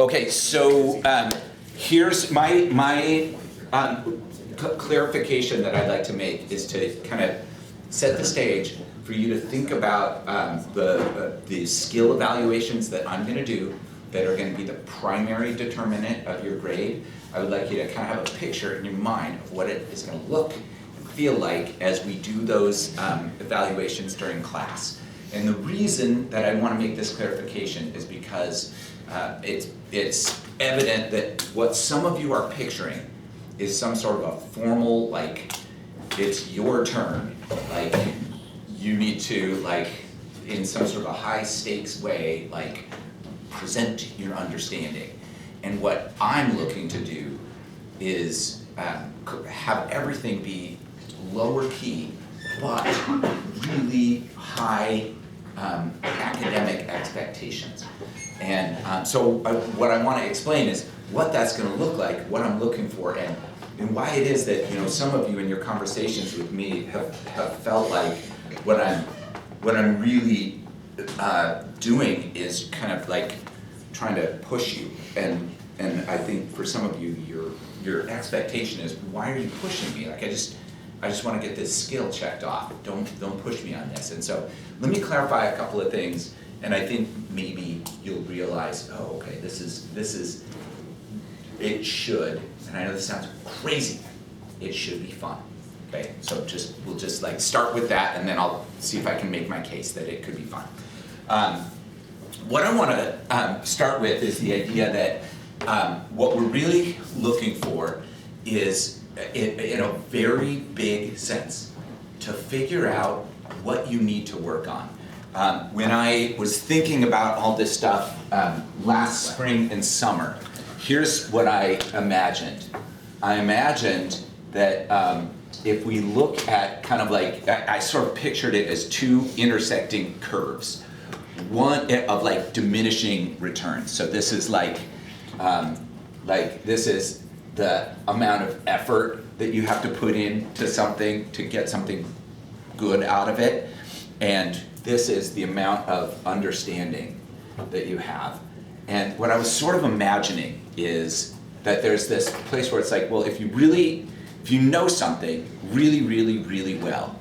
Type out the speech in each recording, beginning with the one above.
Okay, so here's my clarification that I'd like to make is to kind of set the stage for you to think about the skill evaluations that I'm going to do that are going to be the primary determinant of your grade. I would like you to kind of have a picture in your mind of what it is going to look and feel like as we do those evaluations during class. And the reason that I want to make this clarification is because it's evident that what some of you are picturing is some sort of a formal, like, it's your turn, like, you need to, like, in some sort of a high stakes way, like, present your understanding. And what I'm looking to do is have everything be lower key, but really high academic expectations. And so what I want to explain is what that's going to look like, what I'm looking for, and why it is that, you know, some of you in your conversations with me have felt like what I'm really doing is kind of like trying to push you. And I think for some of you, your expectation is, why are you pushing me? Like, I just want to get this skill checked off. Don't push me on this. And so let me clarify a couple of things, and I think maybe you'll realize, oh, okay, this is it should, and I know this sounds crazy, it should be fun. Okay, so we'll just like start with that, and then I'll see if I can make my case that it could be fun. What I want to start with is the idea that what we're really looking for is, in a very big sense, to figure out what you need to work on. When I was thinking about all this stuff last spring and summer, here's what I imagined. I imagined that if we look at kind of like, I sort of pictured it as two intersecting curves. One of like diminishing returns. So this is like this is the amount of effort that you have to put into something to get something good out of it. And this is the amount of understanding that you have. And what I was sort of imagining is that there's this place where it's like, well, if you know something really, really, really well,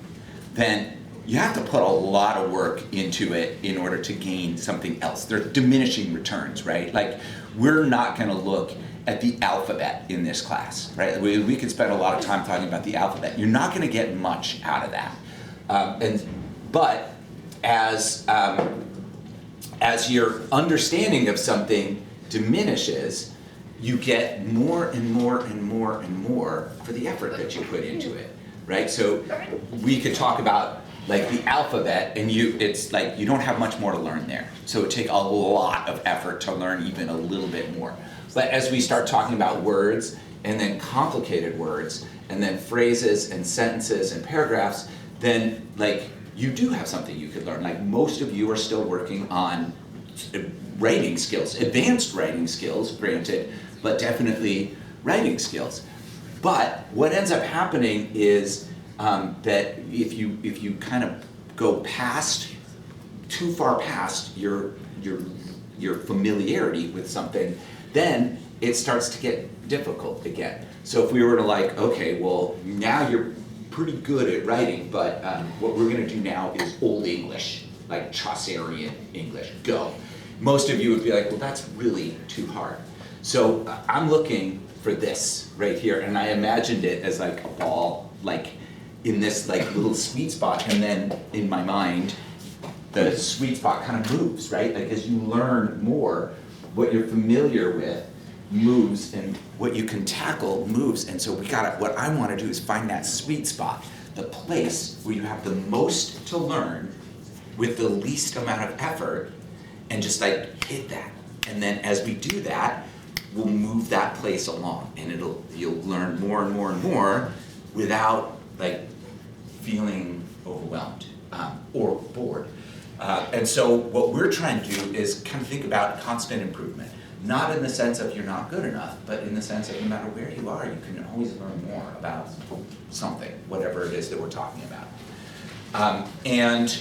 then you have to put a lot of work into it in order to gain something else. They're diminishing returns, right? Like, we're not going to look at the alphabet in this class, right? We could spend a lot of time talking about the alphabet. You're not going to get much out of that. But as your understanding of something diminishes, you get more and more and more and more for the effort that you put into it, right? So we could talk about like the alphabet, and it's like you don't have much more to learn there. So it would take a lot of effort to learn even a little bit more. But as we start talking about words, and then complicated words, and then phrases and sentences and paragraphs, then like you do have something you could learn. Like, most of you are still working on writing skills, advanced writing skills, granted, but definitely writing skills. But what ends up happening is that if you kind of go too far past your familiarity with something, then it starts to get difficult again. So if we were to like, okay, well, now you're pretty good at writing, but what we're going to do now is Old English, like Chaucerian English, go. Most of you would be like, well, that's really too hard. So I'm looking for this right here, and I imagined it as like a ball, like in this like little sweet spot, and then in my mind, the sweet spot kind of moves, right? Like, as you learn more, what you're familiar with moves, and what you can tackle moves. And so what I want to do is find that sweet spot, the place where you have the most to learn with the least amount of effort, and just like hit that. And then as we do that, we'll move that place along, and you'll learn more and more and more without like feeling overwhelmed or bored. And so what we're trying to do is kind of think about constant improvement. Not in the sense of you're not good enough, but in the sense of no matter where you are, you can always learn more about something, whatever it is that we're talking about. And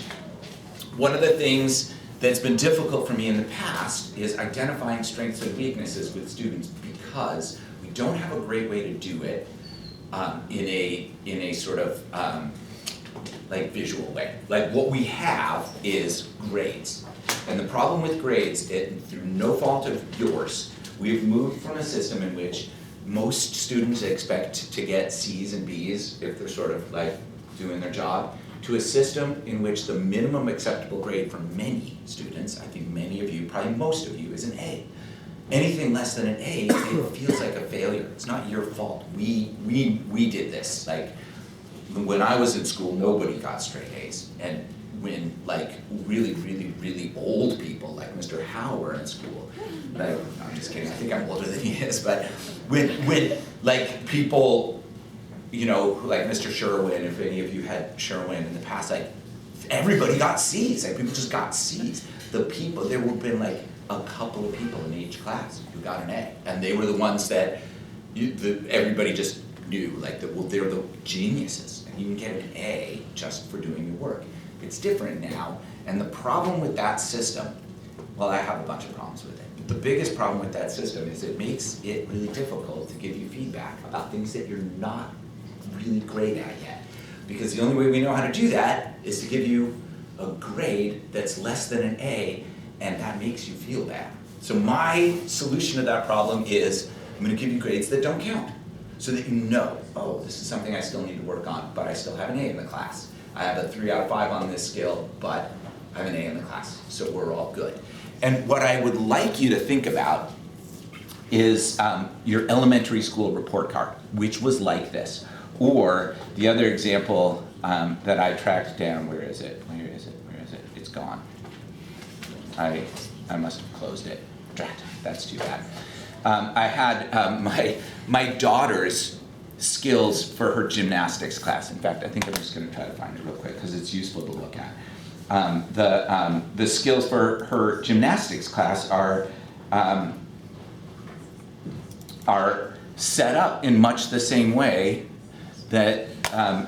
one of the things that's been difficult for me in the past is identifying strengths and weaknesses with students because we don't have a great way to do it in a sort of like visual way. Like what we have is grades. And the problem with grades, through no fault of yours, we've moved from a system in which most students expect to get C's and B's if they're sort of like doing their job, to a system in which the minimum acceptable grade for many students, I think many of you, probably most of you, is an A. Anything less than an A, it feels like a failure. It's not your fault. We did this. Like, when I was in school, nobody got straight A's. And when like really, really, really old people like Mr. Howe were in school, like, I'm just kidding, I think I'm older than he is, but when like people, you know, like Mr. Sherwin, if any of you had Sherwin in the past, like everybody got C's, like people just got C's. The people, there would have been like a couple of people in each class who got an A, and they were the ones that everybody just knew, like they're the geniuses, and you can get an A just for doing your work. It's different now, and the problem with that system, well, I have a bunch of problems with it. But the biggest problem with that system is it makes it really difficult to give you feedback about things that you're not really great at yet. Because the only way we know how to do that is to give you a grade that's less than an A, and that makes you feel bad. So my solution to that problem is I'm gonna give you grades that don't count, so that you know, oh, this is something I still need to work on, but I still have an A in the class. I have a 3 out of 5 on this skill, but I have an A in the class, so we're all good. And what I would like you to think about is your elementary school report card, which was like this. Or the other example that I tracked down, where is it? Where is it? Where is it? It's gone. I must have closed it. That's too bad. I had my daughter's skills for her gymnastics class. In fact, I think I'm just going to try to find it real quick because it's useful to look at. The skills for her gymnastics class are set up in much the same way that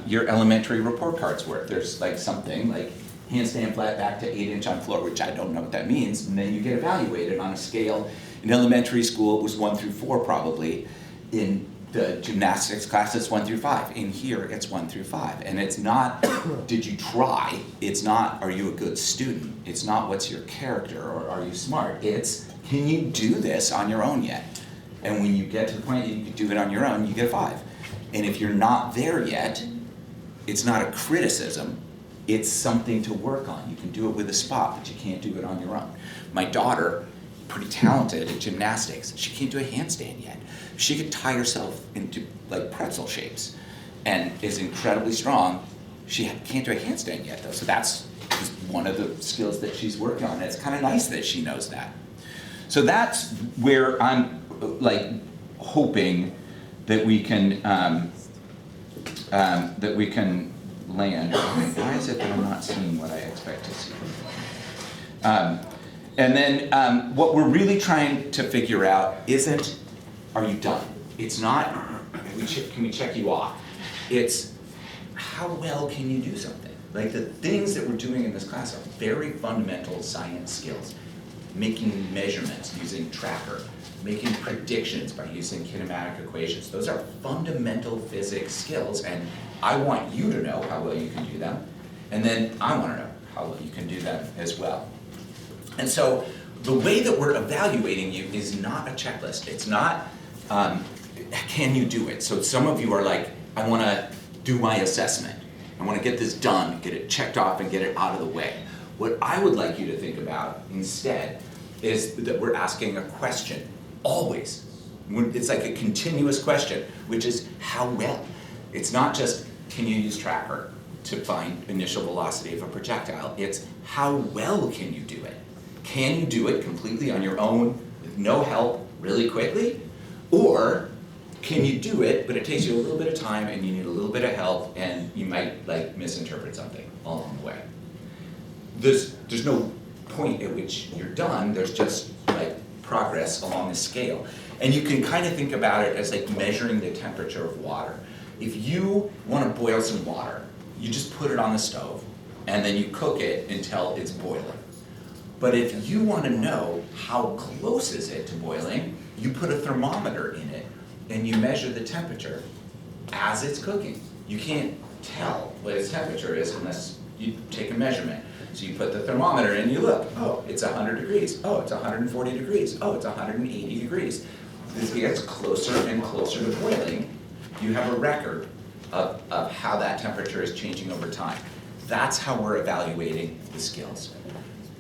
your elementary report cards were. There's like something like handstand flat back to 8-inch on floor, which I don't know what that means, and then you get evaluated on a scale. In elementary school, it was 1 through 4 probably. In the gymnastics class, it's 1 through 5. In here, it's 1 through 5. And it's not, did you try? It's not, are you a good student? It's not, what's your character, or are you smart? It's, can you do this on your own yet? And when you get to the point that you can do it on your own, you get a 5. And if you're not there yet, it's not a criticism, it's something to work on. You can do it with a spot, but you can't do it on your own. My daughter, pretty talented at gymnastics, she can't do a handstand yet. She could tie herself into like pretzel shapes and is incredibly strong. She can't do a handstand yet though, so that's just one of the skills that she's working on. And it's kind of nice that she knows that. So that's where I'm like hoping that we can land. Why is it that I'm not seeing what I expect to see? And then what we're really trying to figure out isn't, are you done? It's not, can we check you off? It's, how well can you do something? Like the things that we're doing in this class are very fundamental science skills. Making measurements using tracker, making predictions by using kinematic equations. Those are fundamental physics skills, and I want you to know how well you can do them, and then I want to know how well you can do them as well. And so the way that we're evaluating you is not a checklist. It's not, can you do it? So some of you are like, I want to do my assessment. I want to get this done, get it checked off, and get it out of the way. What I would like you to think about instead is that we're asking a question, always. It's like a continuous question, which is how well? It's not just, can you use tracker to find initial velocity of a projectile? It's how well can you do it? Can you do it completely on your own, with no help, really quickly? Or can you do it, but it takes you a little bit of time and you need a little bit of help and you might like misinterpret something along the way? There's no point at which you're done, there's just like progress along the scale. And you can kind of think about it as like measuring the temperature of water. If you want to boil some water, you just put it on the stove and then you cook it until it's boiling. But if you want to know how close is it to boiling, you put a thermometer in it and you measure the temperature as it's cooking. You can't tell what its temperature is unless you take a measurement. So you put the thermometer in, you look, oh, it's 100 degrees, oh, it's 140 degrees, oh, it's 180 degrees. As it gets closer and closer to boiling, you have a record of how that temperature is changing over time. That's how we're evaluating the skills.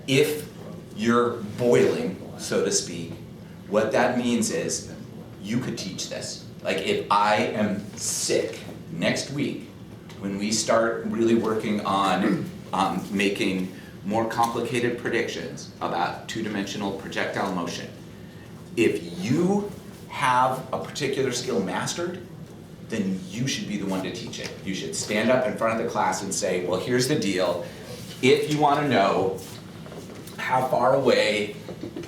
If you're boiling, so to speak, what that means is you could teach this. Like if I am sick next week, when we start really working on making more complicated predictions about two-dimensional projectile motion, if you have a particular skill mastered, then you should be the one to teach it. You should stand up in front of the class and say, well, here's the deal. If you want to know how far away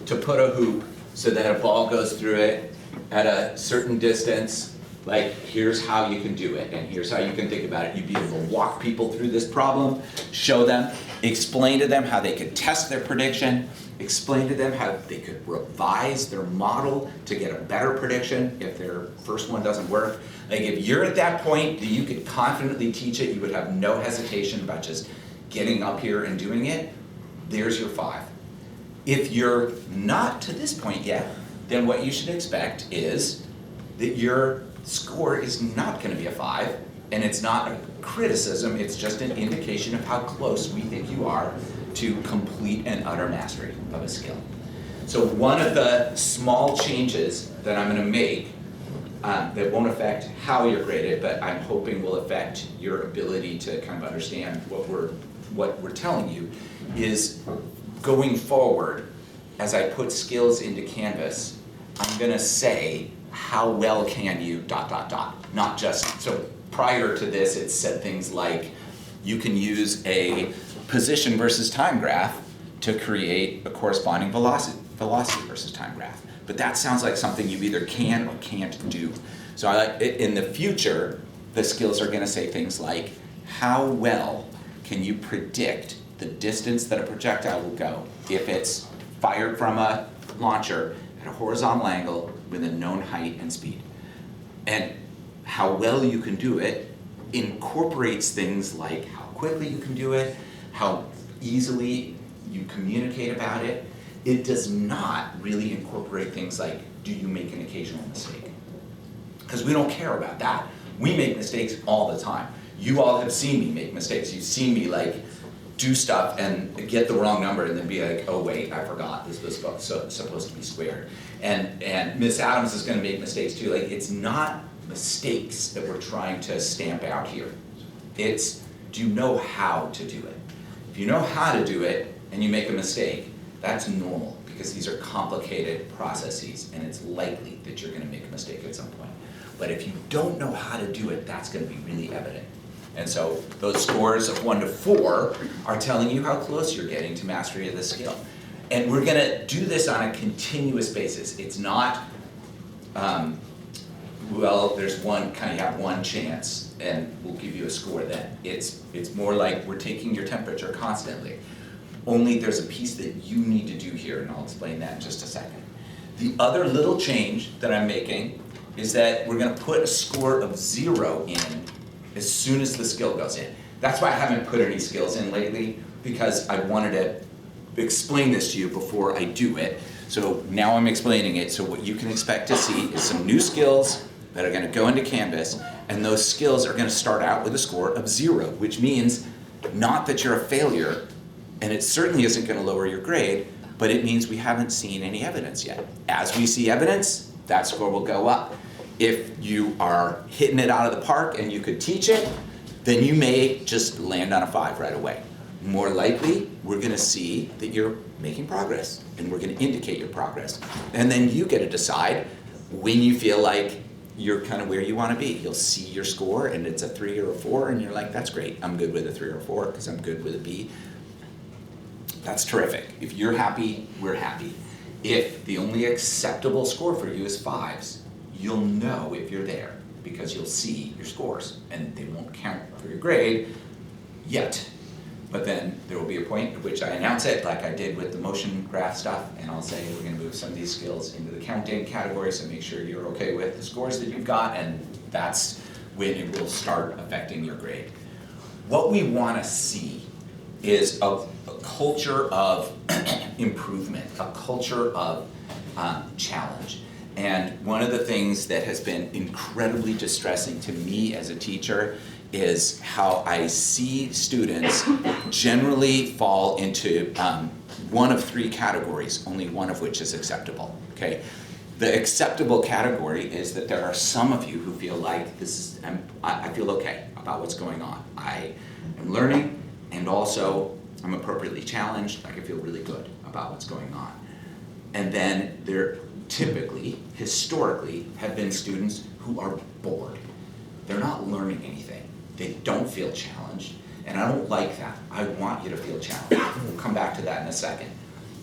to put a hoop so that a ball goes through it at a certain distance, like here's how you can do it and here's how you can think about it. You'd be able to walk people through this problem, show them, explain to them how they could test their prediction, explain to them how they could revise their model to get a better prediction if their first one doesn't work. Like if you're at that point that you could confidently teach it, you would have no hesitation about just getting up here and doing it, there's your 5. If you're not to this point yet, then what you should expect is that your score is not going to be a 5, and it's not a criticism, it's just an indication of how close we think you are to complete and utter mastery of a skill. So one of the small changes that I'm going to make that won't affect how you're graded, but I'm hoping will affect your ability to kind of understand what we're telling you, is going forward, as I put skills into Canvas, I'm going to say, how well can you ... Not just, so prior to this it said things like, you can use a position versus time graph to create a corresponding velocity versus time graph. But that sounds like something you either can or can't do. So in the future, the skills are going to say things like, how well can you predict the distance that a projectile will go if it's fired from a launcher at a horizontal angle with a known height and speed? And how well you can do it incorporates things like how quickly you can do it, how easily you communicate about it. It does not really incorporate things like, do you make an occasional mistake? Because we don't care about that. We make mistakes all the time. You all have seen me make mistakes. You've seen me like do stuff and get the wrong number and then be like, oh wait, I forgot this was supposed to be squared. And Miss Adams is going to make mistakes too. Like, it's not mistakes that we're trying to stamp out here. It's, do you know how to do it? If you know how to do it and you make a mistake, that's normal because these are complicated processes and it's likely that you're going to make a mistake at some point. But if you don't know how to do it, that's going to be really evident. And so those scores of 1 to 4 are telling you how close you're getting to mastery of the skill. And we're going to do this on a continuous basis. It's not, well, there's one, kind of have one chance and we'll give you a score then. It's more like we're taking your temperature constantly. Only there's a piece that you need to do here, and I'll explain that in just a second. The other little change that I'm making is that we're going to put a score of 0 in as soon as the skill goes in. That's why I haven't put any skills in lately, because I wanted to explain this to you before I do it. So now I'm explaining it, so what you can expect to see is some new skills that are going to go into Canvas, and those skills are going to start out with a score of 0, which means not that you're a failure, and it certainly isn't going to lower your grade, but it means we haven't seen any evidence yet. As we see evidence, that score will go up. If you are hitting it out of the park and you could teach it, then you may just land on a 5 right away. More likely, we're going to see that you're making progress, and we're going to indicate your progress. And then you get to decide when you feel like you're kind of where you want to be. You'll see your score, and it's a 3 or a 4, and you're like, that's great. I'm good with a 3 or a 4 because I'm good with a B. That's terrific. If you're happy, we're happy. If the only acceptable score for you is 5s, you'll know if you're there because you'll see your scores, and they won't count for your grade yet. But then there will be a point at which I announce it, like I did with the motion graph stuff, and I'll say, we're gonna move some of these skills into the counting category, so make sure you're okay with the scores that you've got, and that's when it will start affecting your grade. What we wanna see is a culture of improvement, a culture of challenge. And one of the things that has been incredibly distressing to me as a teacher is how I see students generally fall into one of three categories, only one of which is acceptable, okay? The acceptable category is that there are some of you who feel like I feel okay about what's going on. I am learning, and also I'm appropriately challenged, like I feel really good about what's going on. And then there typically, historically, have been students who are bored. They're not learning anything. They don't feel challenged, and I don't like that. I want you to feel challenged. We'll come back to that in a second.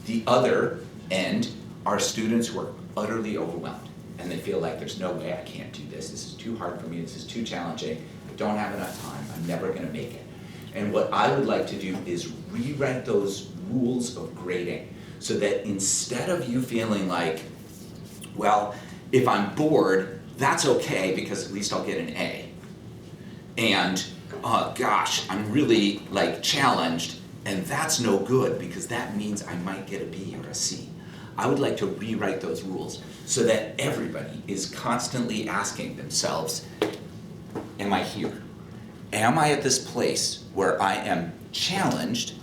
The other end are students who are utterly overwhelmed, and they feel like there's no way I can't do this. This is too hard for me. This is too challenging. I don't have enough time. I'm never gonna make it. And what I would like to do is rewrite those rules of grading so that instead of you feeling like, well, if I'm bored, that's okay because at least I'll get an A. And gosh, I'm really like challenged, and that's no good because that means I might get a B or a C. I would like to rewrite those rules so that everybody is constantly asking themselves, am I here? Am I at this place where I am challenged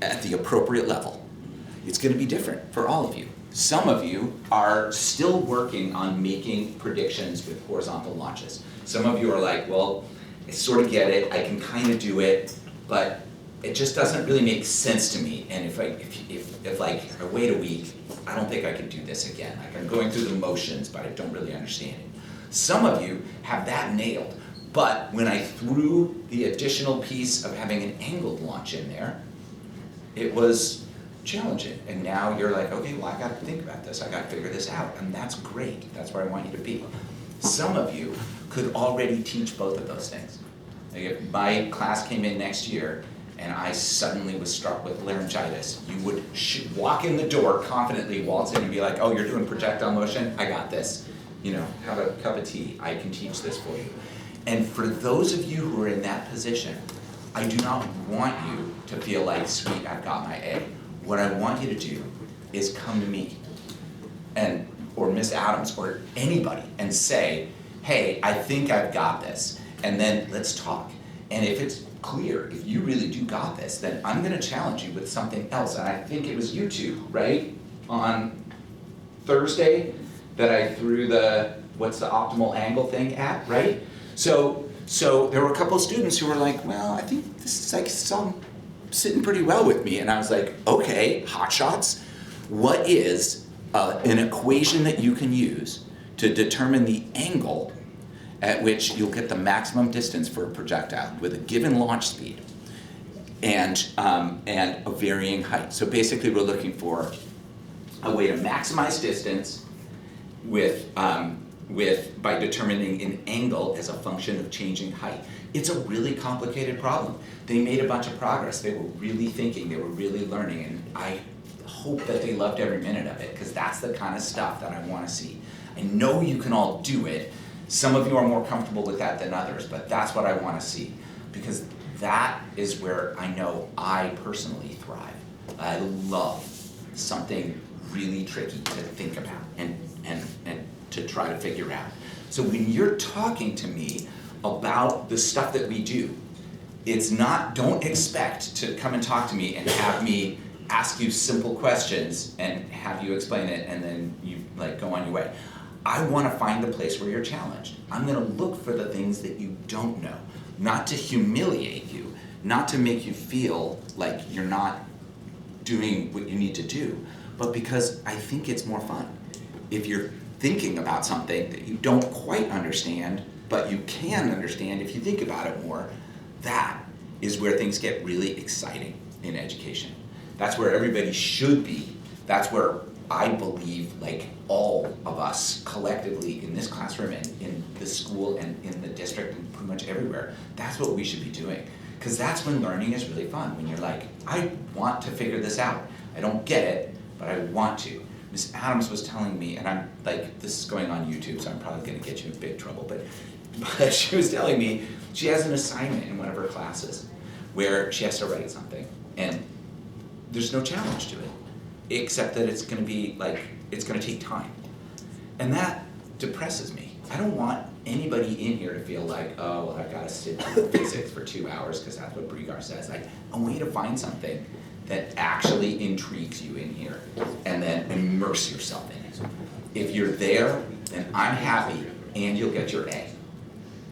at the appropriate level? It's going to be different for all of you. Some of you are still working on making predictions with horizontal launches. Some of you are like, well, I sort of get it, I can kind of do it, but it just doesn't really make sense to me. And if like I wait a week, I don't think I can do this again. Like I'm going through the motions, but I don't really understand it. Some of you have that nailed, but when I threw the additional piece of having an angled launch in there, it was challenging. And now you're like, okay, well I gotta think about this, I gotta figure this out, and that's great. That's where I want you to be. Some of you could already teach both of those things. Like if my class came in next year and I suddenly was struck with laryngitis, you would walk in the door confidently, waltz in and be like, oh, you're doing projectile motion? I got this. You know, have a cup of tea, I can teach this for you. And for those of you who are in that position, I do not want you to feel like, sweet, I've got my A. What I want you to do is come to me or Miss Adams or anybody and say, hey, I think I've got this, and then let's talk. And if it's clear, if you really do got this, then I'm gonna challenge you with something else. And I think it was you two, right? On Thursday that I threw the, what's the optimal angle thing at, right? So there were a couple of students who were like, well, I think this is like sitting pretty well with me. And I was like, okay, hotshots, what is an equation that you can use to determine the angle at which you'll get the maximum distance for a projectile with a given launch speed and a varying height. So basically we're looking for a way to maximize distance by determining an angle as a function of changing height. It's a really complicated problem. They made a bunch of progress. They were really thinking, they were really learning, and I hope that they loved every minute of it, because that's the kind of stuff that I want to see. I know you can all do it. Some of you are more comfortable with that than others, but that's what I want to see, because that is where I know I personally thrive. I love something really tricky to think about and to try to figure out. So when you're talking to me about the stuff that we do, it's not, don't expect to come and talk to me and have me ask you simple questions and have you explain it and then you like go on your way. I want to find the place where you're challenged. I'm going to look for the things that you don't know, not to humiliate you, not to make you feel like you're not doing what you need to do, but because I think it's more fun. If you're thinking about something that you don't quite understand, but you can understand if you think about it more, that is where things get really exciting in education. That's where everybody should be. That's where I believe like all of us collectively in this classroom and in the school and in the district and pretty much everywhere, that's what we should be doing. Because that's when learning is really fun, when you're like, I want to figure this out. I don't get it, but I want to. Miss Adams was telling me, and I'm like, this is going on YouTube, so I'm probably gonna get you in big trouble, but she was telling me she has an assignment in one of her classes where she has to write something, and there's no challenge to it, except that it's gonna be like, it's gonna take time. And that depresses me. I don't want anybody in here to feel like, oh, well, I've gotta sit through physics for 2 hours, because that's what Brigar says. Like, I want you to find something that actually intrigues you in here, and then immerse yourself in it. If you're there, then I'm happy, and you'll get your A.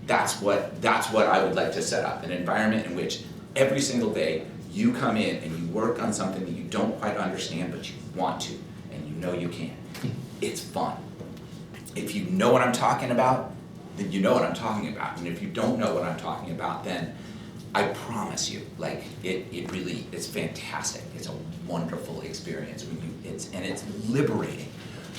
That's what I would like to set up, an environment in which every single day you come in and you work on something that you don't quite understand, but you want to, and you know you can. It's fun. If you know what I'm talking about, then you know what I'm talking about. And if you don't know what I'm talking about, then I promise you, like, it really, it's fantastic. It's a wonderful experience when it's liberating,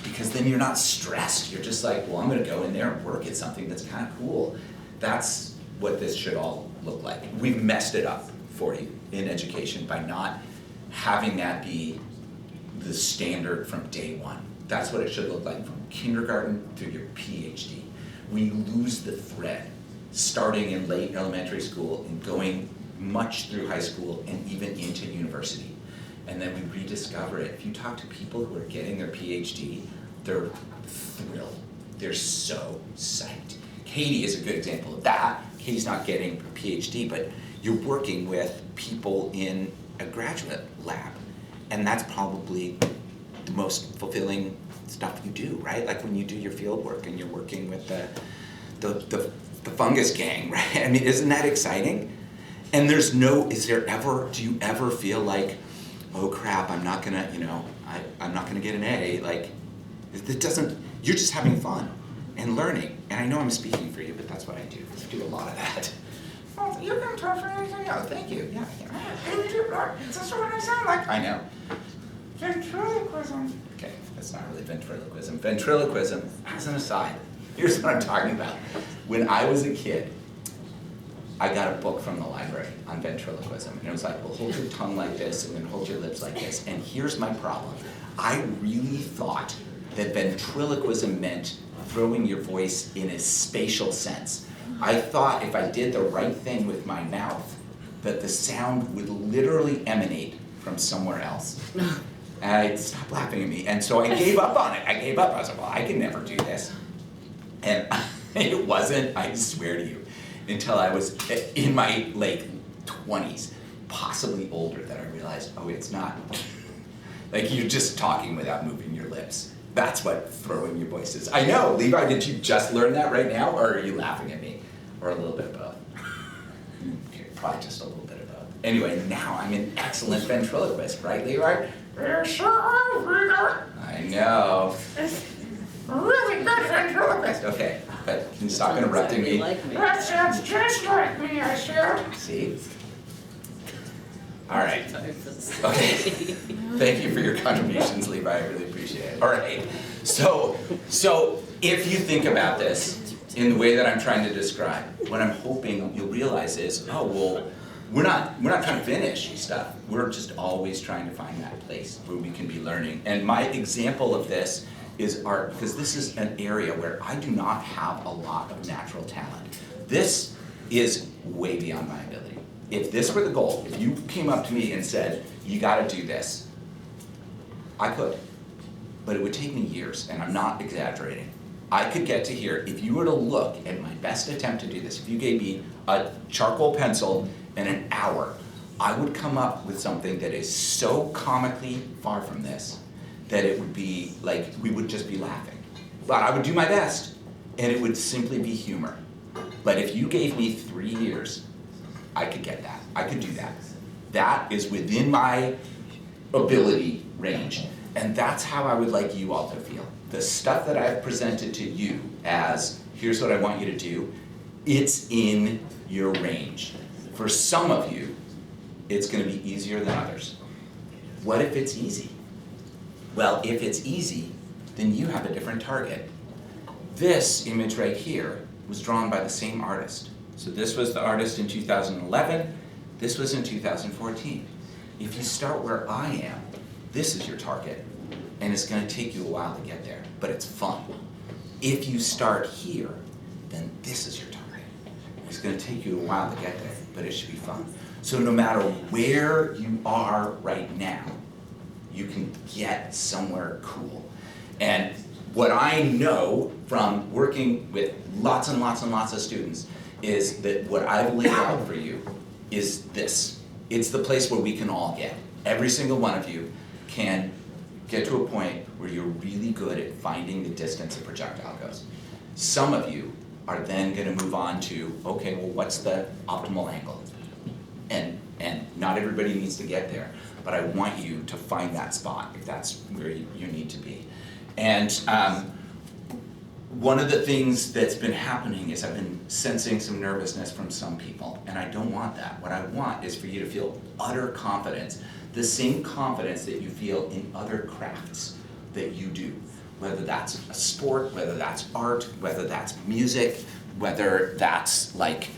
because then you're not stressed. You're just like, well, I'm gonna go in there and work at something that's kind of cool. That's what this should all look like. We've messed it up for you in education by not having that be the standard from day one. That's what it should look like from kindergarten through your PhD. We lose the thread, starting in late elementary school and going much through high school and even into university. And then we rediscover it. If you talk to people who are getting their PhD, they're thrilled. They're so psyched. Katie is a good example of that. Katie's not getting a PhD, but you're working with people in a graduate lab. And that's probably the most fulfilling stuff you do, right? Like when you do your field work and you're working with the fungus gang, right? I mean, isn't that exciting? And do you ever feel like, oh crap, I'm not gonna get an A, like, it doesn't, you're just having fun and learning. And I know I'm speaking for you, but that's what I do. I do a lot of that. Oh, you're gonna talk for anything else, thank you, yeah. Is this what I sound like? I know. Ventriloquism. Okay, that's not really ventriloquism. Ventriloquism, as an aside, here's what I'm talking about. When I was a kid, I got a book from the library on ventriloquism, and it was like, well, hold your tongue like this, and then hold your lips like this. And here's my problem. I really thought that ventriloquism meant throwing your voice in a spatial sense. I thought if I did the right thing with my mouth, that the sound would literally emanate from somewhere else. And I'd stop laughing at me. And so I gave up on it. I gave up. I was like, well, I can never do this. And it wasn't, I swear to you, until I was in my late 20s, possibly older, that I realized, oh, it's not. Like, you're just talking without moving your lips. That's what throwing your voice is. I know, Levi, did you just learn that right now, or are you laughing at me? Or a little bit of both? Okay, probably just a little bit of both. Anyway, now I'm an excellent ventriloquist, right, Levi? I know. Really good ventriloquist. Okay, but can you stop interrupting me? That sounds just like me, I should. See? All right. Okay. Thank you for your contributions, Levi. I really appreciate it. All right. So if you think about this in the way that I'm trying to describe, what I'm hoping you'll realize is, oh, well, we're not trying to finish stuff. We're just always trying to find that place where we can be learning. And my example of this is art, because this is an area where I do not have a lot of natural talent. This is way beyond my ability. If this were the goal, if you came up to me and said, you gotta do this, I could. But it would take me years, and I'm not exaggerating. I could get to here, if you were to look at my best attempt to do this, if you gave me a charcoal pencil and an hour, I would come up with something that is so comically far from this that it would be like, we would just be laughing. But I would do my best, and it would simply be humor. But if you gave me 3 years, I could get that. I could do that. That is within my ability range. And that's how I would like you all to feel. The stuff that I've presented to you as, here's what I want you to do, it's in your range. For some of you, it's gonna be easier than others. What if it's easy? Well, if it's easy, then you have a different target. This image right here was drawn by the same artist. So this was the artist in 2011. This was in 2014. If you start where I am, this is your target. And it's gonna take you a while to get there, but it's fun. If you start here, then this is your target. It's gonna take you a while to get there, but it should be fun. So no matter where you are right now, you can get somewhere cool. And what I know from working with lots and lots and lots of students is that what I've laid out for you is this. It's the place where we can all get. Every single one of you can get to a point where you're really good at finding the distance a projectile goes. Some of you are then gonna move on to, okay, well, what's the optimal angle? And not everybody needs to get there, but I want you to find that spot if that's where you need to be. And one of the things that's been happening is I've been sensing some nervousness from some people, and I don't want that. What I want is for you to feel utter confidence, the same confidence that you feel in other crafts that you do, whether that's a sport, whether that's art, whether that's music, whether that's like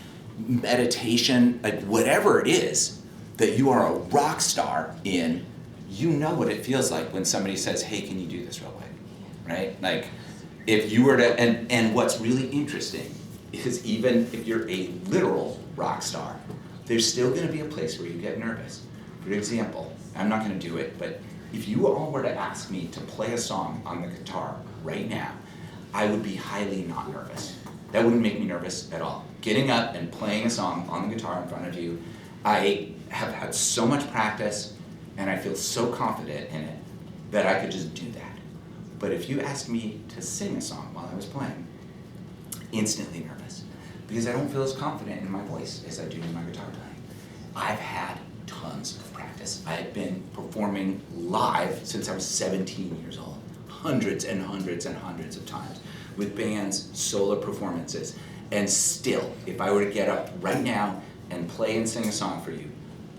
meditation, like whatever it is that you are a rock star in. You know what it feels like when somebody says, hey, can you do this real quick, right? Like if you were to, and what's really interesting is even if you're a literal rock star, there's still gonna be a place where you get nervous. For example, I'm not gonna do it, but if you all were to ask me to play a song on the guitar right now, I would be highly not nervous. That wouldn't make me nervous at all. Getting up and playing a song on the guitar in front of you, I have had so much practice and I feel so confident in it that I could just do that. But if you asked me to sing a song while I was playing, instantly nervous, because I don't feel as confident in my voice as I do in my guitar playing. I've had tons of practice. I've been performing live since I was 17 years old, hundreds and hundreds and hundreds of times, with bands, solo performances. And still, if I were to get up right now and play and sing a song for you,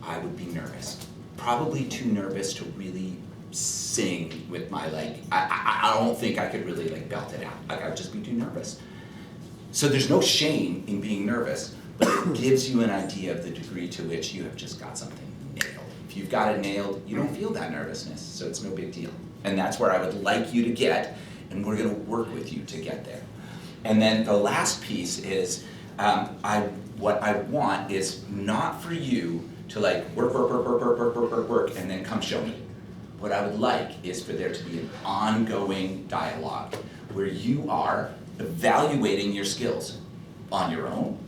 I would be nervous. Probably too nervous to really sing with my, like, I don't think I could really like belt it out. Like I'd just be too nervous. So there's no shame in being nervous, but it gives you an idea of the degree to which you have just got something nailed. If you've got it nailed, you don't feel that nervousness, so it's no big deal. And that's where I would like you to get, and we're gonna work with you to get there. And then the last piece is, what I want is not for you to like work, and then come show me. What I would like is for there to be an ongoing dialogue where you are evaluating your skills on your own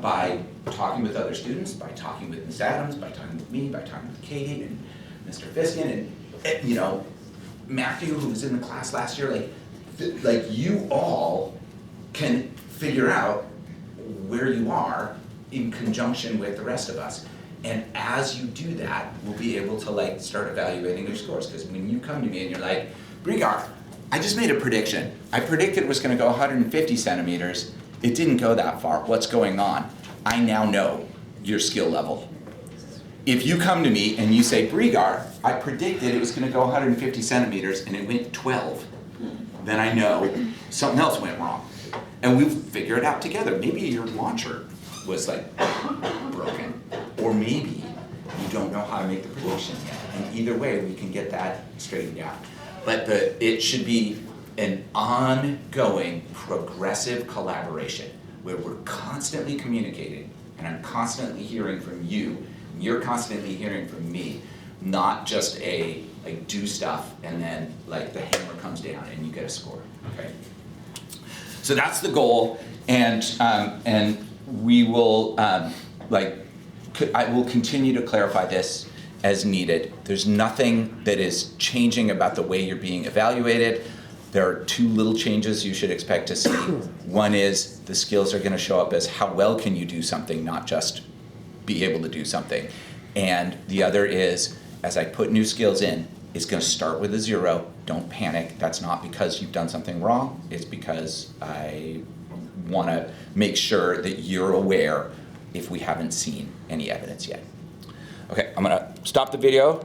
by talking with other students, by talking with Ms. Adams, by talking with me, by talking with Katie and Mr. Fiskin and you know, Matthew, who was in the class last year. Like you all can figure out where you are in conjunction with the rest of us. And as you do that, we'll be able to like start evaluating your scores. Because when you come to me and you're like, Brigar, I just made a prediction. I predicted it was gonna go 150 centimeters. It didn't go that far. What's going on? I now know your skill level. If you come to me and you say, Brigar, I predicted it was gonna go 150 centimeters and it went 12, then I know something else went wrong. And we'll figure it out together. Maybe your launcher was like broken, or maybe you don't know how to make the prediction yet. And either way, we can get that straightened out. But it should be an ongoing, progressive collaboration where we're constantly communicating, and I'm constantly hearing from you, and you're constantly hearing from me, not just a like do stuff and then like the hammer comes down and you get a score. Okay. So that's the goal, and we will I will continue to clarify this as needed. There's nothing that is changing about the way you're being evaluated. There are two little changes you should expect to see. One is the skills are going to show up as how well can you do something, not just be able to do something. And the other is, as I put new skills in, it's going to start with a 0. Don't panic. That's not because you've done something wrong. It's because I want to make sure that you're aware if we haven't seen any evidence yet. Okay, I'm going to stop the video.